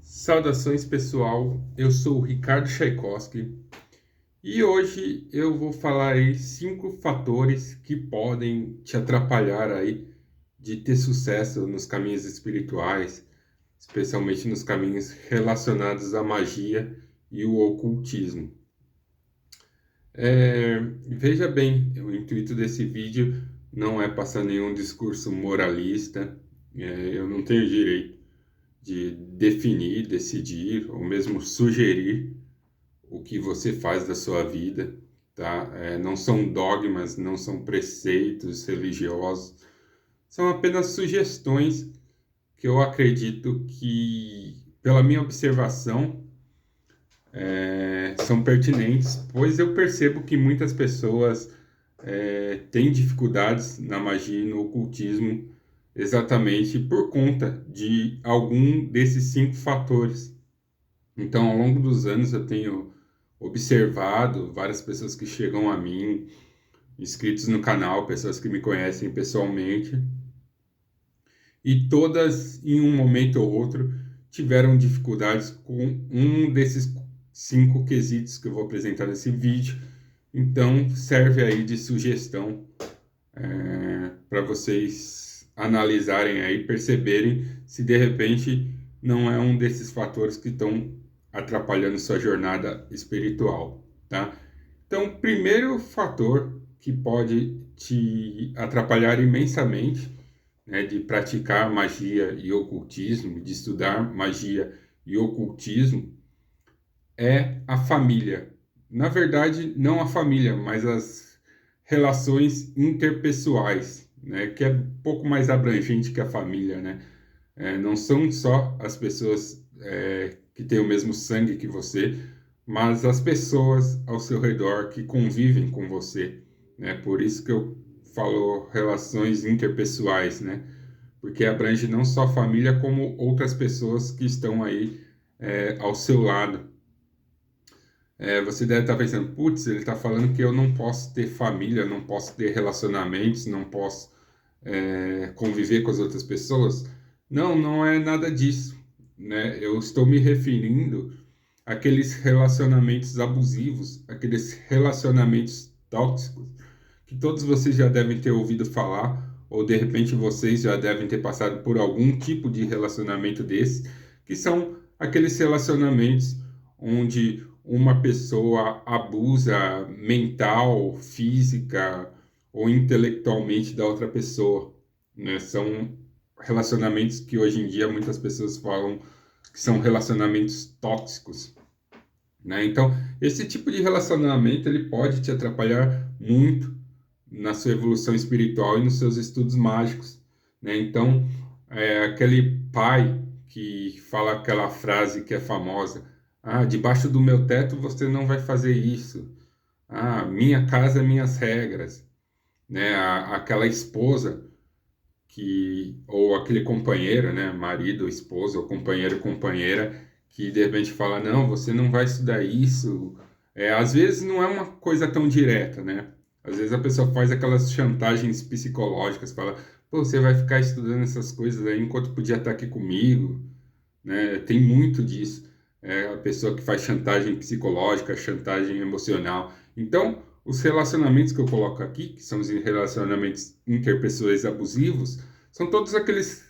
Saudações pessoal, eu sou o Ricardo Tchaikovsky e hoje eu vou falar aí 5 fatores que podem te atrapalhar aí de ter sucesso nos caminhos espirituais, especialmente nos caminhos relacionados à magia e o ocultismo. Veja bem, o intuito desse vídeo não é passar nenhum discurso moralista, eu não tenho direito de definir, decidir ou mesmo sugerir o que você faz da sua vida, tá? Não são dogmas, não são preceitos religiosos, são apenas sugestões que eu acredito que, pela minha observação, são pertinentes, pois eu percebo que muitas pessoas têm dificuldades na magia e no ocultismo exatamente por conta de algum desses 5 fatores. Então, ao longo dos anos, eu tenho observado várias pessoas que chegam a mim, inscritos no canal, pessoas que me conhecem pessoalmente, e todas, em um momento ou outro, tiveram dificuldades com um desses 5 quesitos que eu vou apresentar nesse vídeo. Então, serve aí de sugestão para vocês analisarem aí, perceberem se de repente não é um desses fatores que estão atrapalhando sua jornada espiritual, tá? Então, o primeiro fator que pode te atrapalhar imensamente, né, de praticar magia e ocultismo, de estudar magia e ocultismo, é a família. Na verdade, não a família, mas as relações interpessoais, né, que é um pouco mais abrangente que a família, né? Não são só as pessoas que têm o mesmo sangue que você, mas as pessoas ao seu redor que convivem com você, né? Por isso que eu falo relações interpessoais, né? Porque abrange não só a família, como outras pessoas que estão aí ao seu lado. Você deve estar pensando, putz, ele está falando que eu não posso ter família, não posso ter relacionamentos, não posso conviver com as outras pessoas. Não, não é nada disso, né? Eu estou me referindo àqueles relacionamentos abusivos, aqueles relacionamentos tóxicos, que todos vocês já devem ter ouvido falar, ou de repente vocês já devem ter passado por algum tipo de relacionamento desse, que são aqueles relacionamentos onde uma pessoa abusa mental, física ou intelectualmente da outra pessoa, né? São relacionamentos que hoje em dia muitas pessoas falam que são relacionamentos tóxicos, né? Então, esse tipo de relacionamento ele pode te atrapalhar muito na sua evolução espiritual e nos seus estudos mágicos, né? Então, aquele pai que fala aquela frase que é famosa: ah, debaixo do meu teto você não vai fazer isso. Ah, minha casa, minhas regras, né? Aquela esposa que ou aquele companheiro, né, marido, esposa, ou companheiro, companheira, que de repente fala, não, você não vai estudar isso. Às vezes não é uma coisa tão direta, né? Às vezes a pessoa faz aquelas chantagens psicológicas, fala, pô, você vai ficar estudando essas coisas aí enquanto podia estar aqui comigo, né? Tem muito disso. A pessoa que faz chantagem psicológica, chantagem emocional. Então, os relacionamentos que eu coloco aqui, que são os relacionamentos interpessoais abusivos, são todos aqueles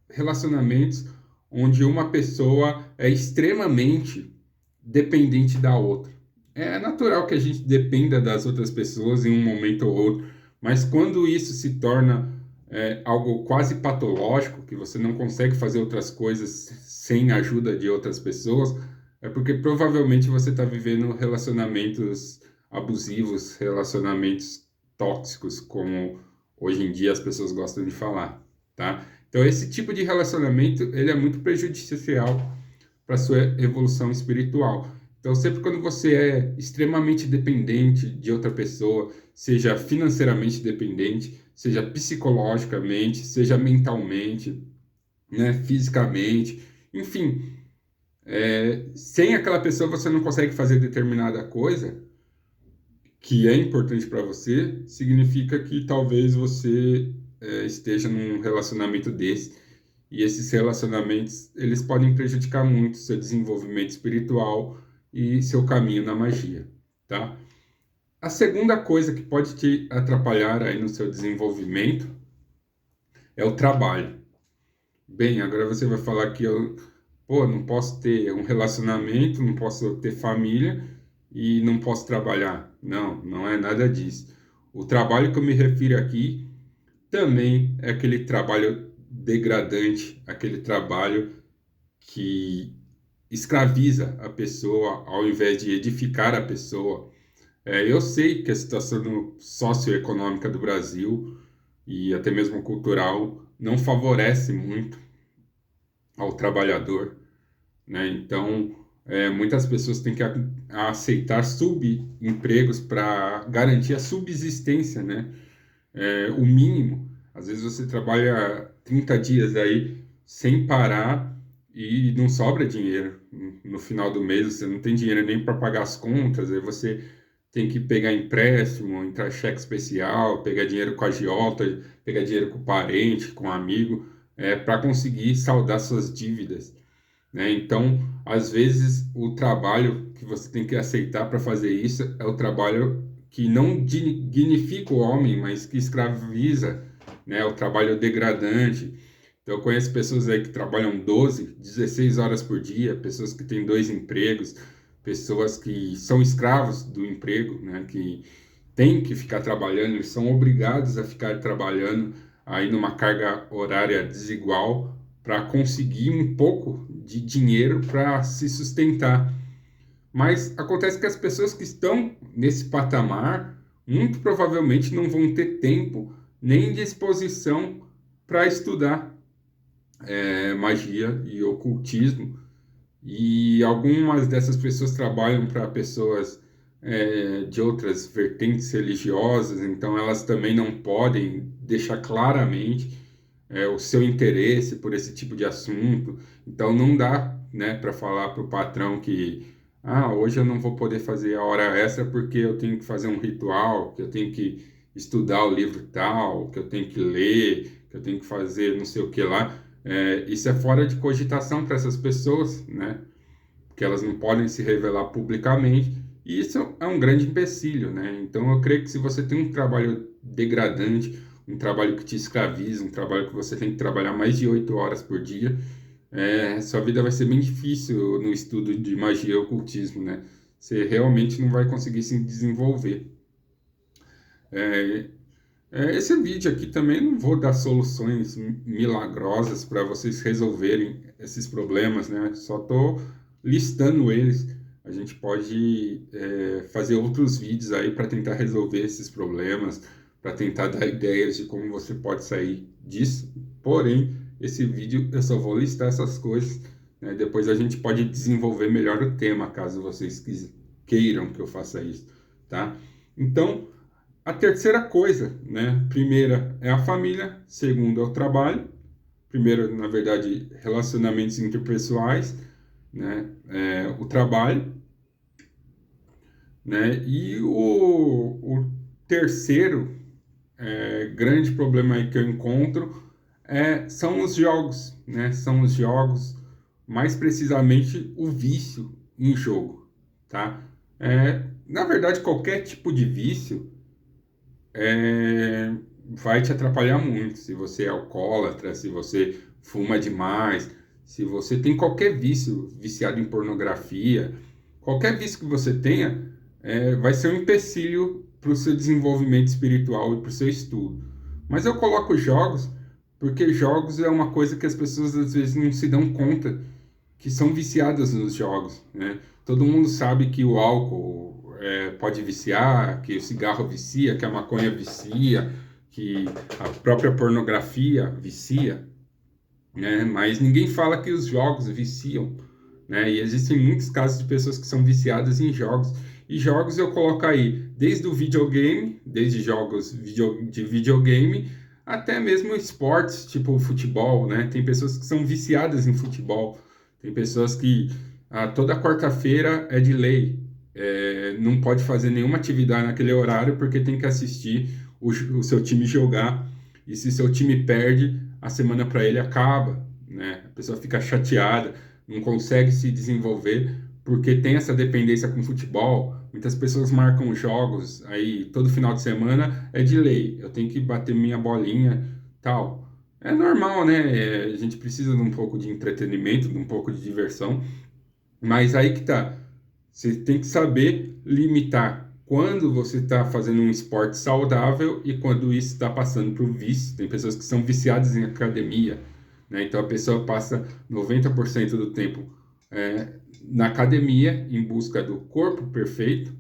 relacionamentos onde uma pessoa é extremamente dependente da outra. É natural que a gente dependa das outras pessoas em um momento ou outro, mas quando isso se torna algo quase patológico, que você não consegue fazer outras coisas sem a ajuda de outras pessoas, é porque provavelmente você está vivendo relacionamentos abusivos, relacionamentos tóxicos, como hoje em dia as pessoas gostam de falar, tá? Então esse tipo de relacionamento, ele é muito prejudicial para sua evolução espiritual. Então sempre quando você é extremamente dependente de outra pessoa, seja financeiramente dependente, seja psicologicamente, seja mentalmente, né, fisicamente, enfim, sem aquela pessoa você não consegue fazer determinada coisa que é importante para você, significa que talvez você esteja num relacionamento desse e esses relacionamentos, eles podem prejudicar muito seu desenvolvimento espiritual e seu caminho na magia, tá? A segunda coisa que pode te atrapalhar aí no seu desenvolvimento é o trabalho. Bem, agora você vai falar que pô, não posso ter um relacionamento, não posso ter família e não posso trabalhar. Não, não é nada disso. O trabalho que eu me refiro aqui também é aquele trabalho degradante, aquele trabalho que escraviza a pessoa ao invés de edificar a pessoa. Eu sei que a situação socioeconômica do Brasil e até mesmo cultural não favorece muito ao trabalhador, né? Então, muitas pessoas têm que aceitar subempregos para garantir a subsistência, né? O mínimo. Às vezes você trabalha 30 dias aí sem parar e não sobra dinheiro. No final do mês você não tem dinheiro nem para pagar as contas, aí você tem que pegar empréstimo, entrar cheque especial, pegar dinheiro com a agiota, pegar dinheiro com o parente, com o amigo, para conseguir saldar suas dívidas, né? Então, às vezes, o trabalho que você tem que aceitar para fazer isso é o trabalho que não dignifica o homem, mas que escraviza, né? O trabalho degradante. Então, eu conheço pessoas aí que trabalham 12, 16 horas por dia, pessoas que têm 2 empregos, pessoas que são escravos do emprego, né? Que têm que ficar trabalhando, eles são obrigados a ficar trabalhando aí numa carga horária desigual para conseguir um pouco de dinheiro para se sustentar. Mas acontece que as pessoas que estão nesse patamar, muito provavelmente não vão ter tempo nem disposição para estudar magia e ocultismo. E algumas dessas pessoas trabalham para pessoas de outras vertentes religiosas, então elas também não podem deixar claramente o seu interesse por esse tipo de assunto. Então não dá, né, para falar para o patrão que hoje eu não vou poder fazer a hora extra porque eu tenho que fazer um ritual, que eu tenho que estudar o livro tal, que eu tenho que ler, que eu tenho que fazer não sei o que lá. Isso é fora de cogitação para essas pessoas, né? Porque elas não podem se revelar publicamente. E isso é um grande empecilho, né? Então eu creio que se você tem um trabalho degradante, um trabalho que te escraviza, um trabalho que você tem que trabalhar mais de 8 horas por dia, sua vida vai ser bem difícil no estudo de magia e ocultismo, né? Você realmente não vai conseguir se desenvolver. Esse vídeo aqui também não vou dar soluções milagrosas para vocês resolverem esses problemas, né? Só estou listando eles. A gente pode fazer outros vídeos aí para tentar resolver esses problemas, para tentar dar ideias de como você pode sair disso. Porém, esse vídeo eu só vou listar essas coisas, né? Depois a gente pode desenvolver melhor o tema, caso vocês queiram que eu faça isso, tá? Então, a terceira coisa, né? Primeira é a família, segundo é o trabalho. Primeiro, na verdade, relacionamentos interpessoais, né? O trabalho, né? E o terceiro grande problema aí que eu encontro são os jogos, né? São os jogos, mais precisamente o vício em jogo, tá? Na verdade, qualquer tipo de vício vai te atrapalhar muito. Se você é alcoólatra, se você fuma demais, se você tem qualquer vício, viciado em pornografia, qualquer vício que você tenha, vai ser um empecilho para o seu desenvolvimento espiritual e para o seu estudo. Mas eu coloco jogos porque jogos é uma coisa que as pessoas às vezes não se dão conta que são viciadas nos jogos, né? Todo mundo sabe que o álcool pode viciar, que o cigarro vicia, que a maconha vicia, que a própria pornografia vicia, né? Mas ninguém fala que os jogos viciam, né? E existem muitos casos de pessoas que são viciadas em jogos. E jogos eu coloco aí desde o videogame, desde jogos de videogame, até mesmo esportes, tipo futebol, né? Tem pessoas que são viciadas em futebol. Tem pessoas que toda quarta-feira é de lei. Não pode fazer nenhuma atividade naquele horário porque tem que assistir o seu time jogar. E se seu time perde, a semana para ele acaba, né? A pessoa fica chateada, não consegue se desenvolver porque tem essa dependência com futebol. Muitas pessoas marcam jogos, aí todo final de semana é de lei, eu tenho que bater minha bolinha, tal. É normal, né? A gente precisa de um pouco de entretenimento, de um pouco de diversão, mas aí que tá. Você tem que saber limitar quando você está fazendo um esporte saudável e quando isso está passando para o vício. Tem pessoas que são viciadas em academia, né? Então a pessoa passa 90% do tempo na academia em busca do corpo perfeito,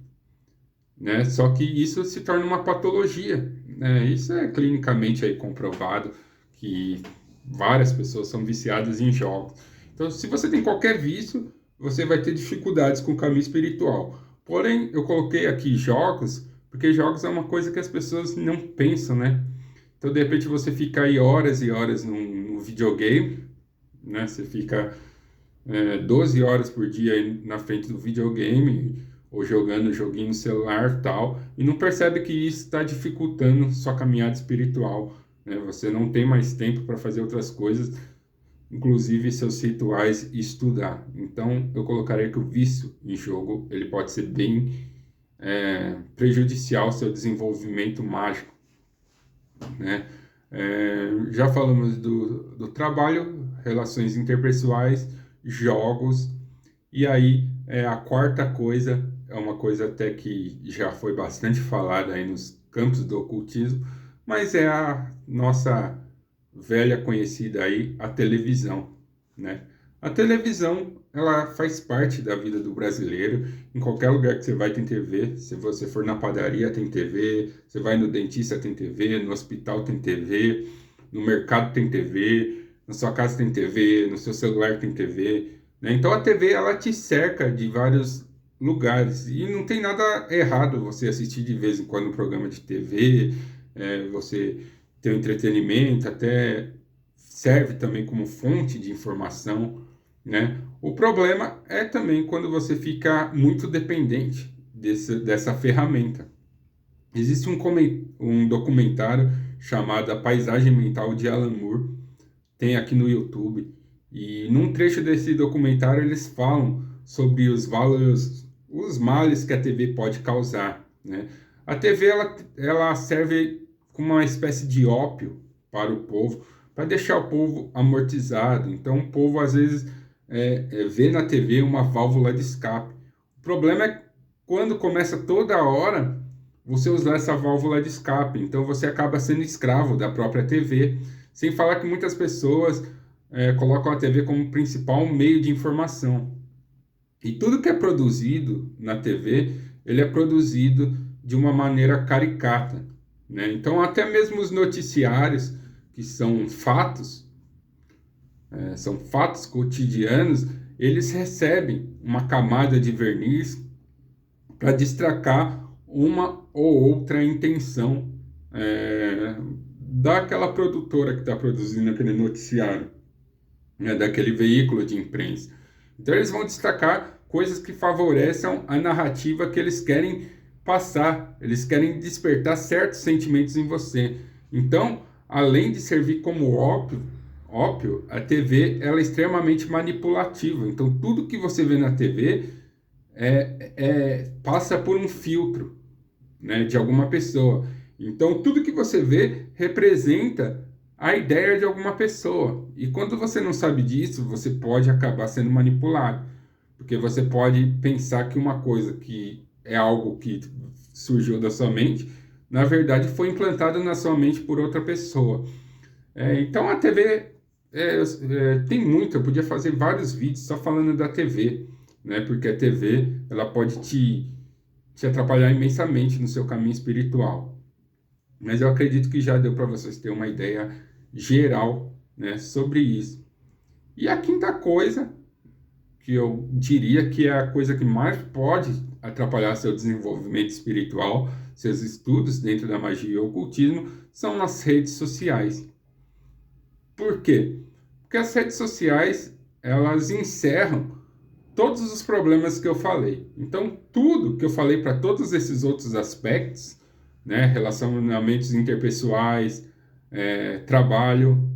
né? Só que isso se torna uma patologia, né? Isso é clinicamente aí comprovado que várias pessoas são viciadas em jogos. Então, se você tem qualquer vício, você vai ter dificuldades com o caminho espiritual. Porém, eu coloquei aqui jogos, porque jogos é uma coisa que as pessoas não pensam, né? Então, de repente, você fica aí horas e horas no videogame, né? Você fica 12 horas por dia aí na frente do videogame ou jogando joguinho no celular e tal, e não percebe que isso está dificultando sua caminhada espiritual, né? Você não tem mais tempo para fazer outras coisas, inclusive seus rituais e estudar. Então, eu colocaria que o vício em jogo ele pode ser bem prejudicial ao seu desenvolvimento mágico, né? Já falamos do trabalho, relações interpessoais, jogos, e aí a quarta coisa é uma coisa até que já foi bastante falada aí nos campos do ocultismo, mas é a nossa velha conhecida aí, a televisão, né? A televisão, ela faz parte da vida do brasileiro. Em qualquer lugar que você vai tem TV. Se você for na padaria tem TV, você vai no dentista tem TV, no hospital tem TV, no mercado tem TV, na sua casa tem TV, no seu celular tem TV, né? Então a TV, ela te cerca de vários lugares e não tem nada errado você assistir de vez em quando um programa de TV, você ter um entretenimento, até serve também como fonte de informação, né? O problema é também quando você fica muito dependente dessa ferramenta. Existe um documentário chamado A Paisagem Mental de Alan Moore, tem aqui no YouTube, e num trecho desse documentário eles falam sobre os males que a TV pode causar, né? A TV ela serve como uma espécie de ópio para o povo, para deixar o povo amortizado. Então o povo às vezes vê na TV uma válvula de escape. O problema é quando começa toda hora você usar essa válvula de escape. Então você acaba sendo escravo da própria TV. Sem falar que muitas pessoas colocam a TV como principal meio de informação. E tudo que é produzido na TV, ele é produzido de uma maneira caricata, né? Então até mesmo os noticiários, que são fatos cotidianos, eles recebem uma camada de verniz para destacar uma ou outra intenção daquela produtora que está produzindo aquele noticiário, né, daquele veículo de imprensa. Então eles vão destacar coisas que favoreçam a narrativa que eles querem passar, eles querem despertar certos sentimentos em você. Então, além de servir como ópio, a TV ela é extremamente manipulativa. Então, tudo que você vê na TV passa por um filtro, né, de alguma pessoa. Então, tudo que você vê representa a ideia de alguma pessoa. E quando você não sabe disso, você pode acabar sendo manipulado. Porque você pode pensar que uma coisa que é algo que surgiu da sua mente, na verdade foi implantado na sua mente por outra pessoa. Então a TV tem muito, eu podia fazer vários vídeos só falando da TV, né? Porque a TV ela pode te atrapalhar imensamente no seu caminho espiritual. Mas eu acredito que já deu para vocês terem uma ideia geral, né, sobre isso. E a quinta coisa, que eu diria que é a coisa que mais pode atrapalhar seu desenvolvimento espiritual, seus estudos dentro da magia e ocultismo, são as redes sociais. Por quê? Porque as redes sociais, elas encerram todos os problemas que eu falei. Então, tudo que eu falei para todos esses outros aspectos, né, relacionamentos interpessoais, trabalho,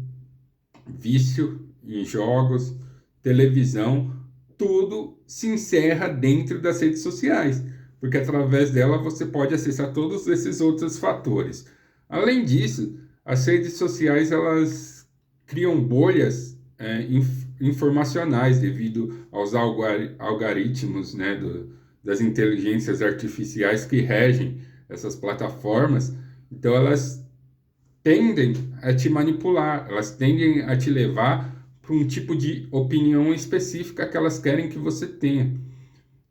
vício em jogos, televisão, tudo se encerra dentro das redes sociais, porque através dela você pode acessar todos esses outros fatores. Além disso, as redes sociais elas criam bolhas informacionais devido aos algoritmos, né, das inteligências artificiais que regem essas plataformas. Então elas tendem a te manipular, elas tendem a te levar para um tipo de opinião específica que elas querem que você tenha,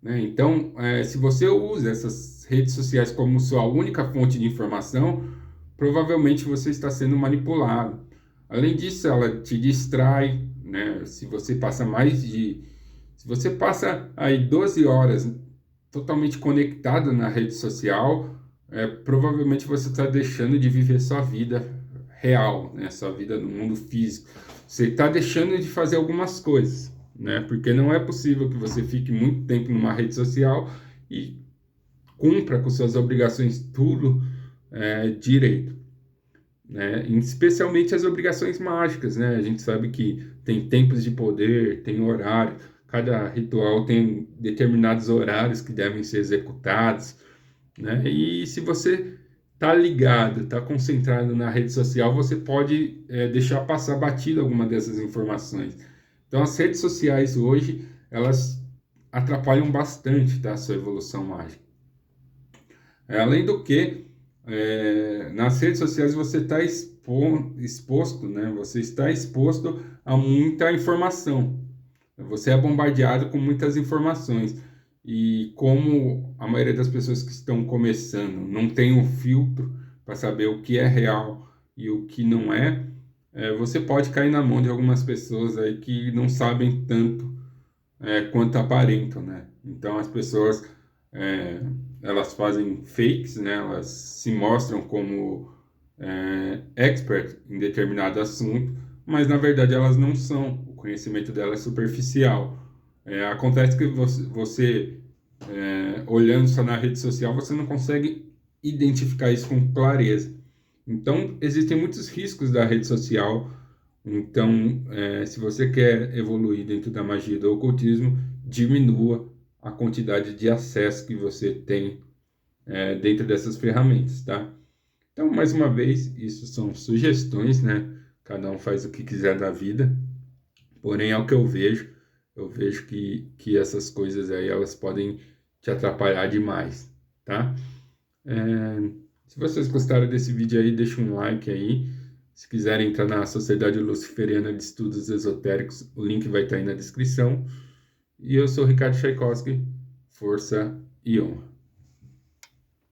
né? Então, se você usa essas redes sociais como sua única fonte de informação, provavelmente você está sendo manipulado. Além disso, ela te distrai, né? Se você passa aí 12 horas totalmente conectado na rede social, provavelmente você está deixando de viver sua vida real, né? Sua vida no mundo físico. Você está deixando de fazer algumas coisas, né? Porque não é possível que você fique muito tempo numa rede social e cumpra com suas obrigações tudo direito, né? Especialmente as obrigações mágicas, né? A gente sabe que tem tempos de poder, tem horário, cada ritual tem determinados horários que devem ser executados, né? E se você tá ligado, tá concentrado na rede social, você pode deixar passar batido alguma dessas informações. Então, as redes sociais hoje, elas atrapalham bastante, tá, a sua evolução mágica. Além do que, nas redes sociais você está exposto, né? Você está exposto a muita informação. Você é bombardeado com muitas informações. E como a maioria das pessoas que estão começando não tem um filtro para saber o que é real e o que não é, você pode cair na mão de algumas pessoas aí que não sabem tanto quanto aparentam, né? Então as pessoas elas fazem fakes, né? Elas se mostram como expert em determinado assunto, mas na verdade elas não são. O conhecimento dela é superficial. Acontece que você olhando só na rede social, você não consegue identificar isso com clareza. Então, existem muitos riscos da rede social. Então, se você quer evoluir dentro da magia do ocultismo, diminua a quantidade de acesso que você tem dentro dessas ferramentas, tá? Então, mais uma vez, isso são sugestões, né? Cada um faz o que quiser da vida. Porém, é o que eu vejo. Eu vejo que essas coisas aí, elas podem te atrapalhar demais, tá? Se vocês gostaram desse vídeo aí, deixa um like aí. Se quiserem entrar na Sociedade Luciferiana de Estudos Esotéricos, o link vai estar aí na descrição. E eu sou Ricardo Tchaikovsky, força e honra.